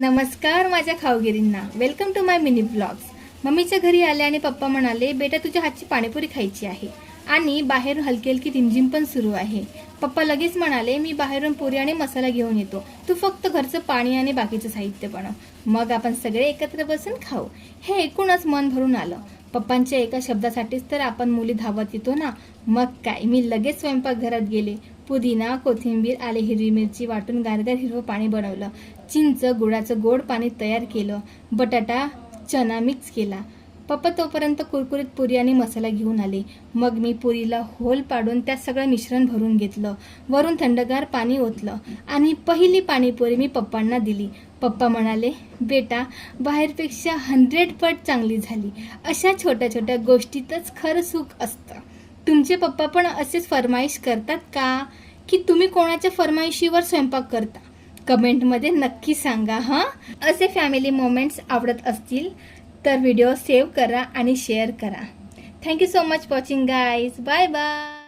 नमस्कार माझ्या खाऊगिरींना, welcome to my mini blogs. मम्मीच्या घरी आले आणि पप्पा म्हणाले, बेटा तुझ्या हातची पाणीपुरी खायची आहे आणि बाहेरून हलकी हलकी रिमझिम पण सुरू आहे। पप्पा लगेच म्हणाले, मी बाहेरून पुरी आणि मसाला घेऊन येतो, तू फक्त घरचं पाणी आणि बाकीचं साहित्य बनव, मग आपण सगळे एकत्र बसून खाऊ। हे ऐकूनच मन भरून आलं। पप्पांच्या एका शब्दासाठीच तर आपण मुली धावत येतो ना। मग काय, मी लगेच स्वयंपाकघरात गेले। पुदिना, कोथिंबीर, आले, हिरवी मिरची वाटून गारगार हिरवं पाणी बनवलं। चिंच गुळाचं गोड पाणी तयार केलं। बटाटा चना मिक्स केला। पप्पा तोपर्यंत कुरकुरीत पुरी आणि मसाला घेऊन आले। मग मी पुरीला होल पाडून त्यात सगळं मिश्रण भरून घेतलं, वरून थंडगार पाणी ओतलं आणि पहिली पाणीपुरी मी पप्पांना दिली। पप्पा म्हणाले, बेटा बाहेरपेक्षा 100 पट चांगली झाली। अशा छोट्या छोट्या गोष्टीतच खरं सुख असतं। तुमचे पप्पा पण असेच फरमाईश करतात का, की तुम्ही कोणाच्या फरमाईशीवर स्वयंपाक करता? कमेंटमध्ये नक्की सांगा हां। असे फॅमिली मोमेंट्स आवडत असतील तर व्हिडिओ सेव्ह करा आणि शेअर करा। Thank you so much watching guys, bye bye.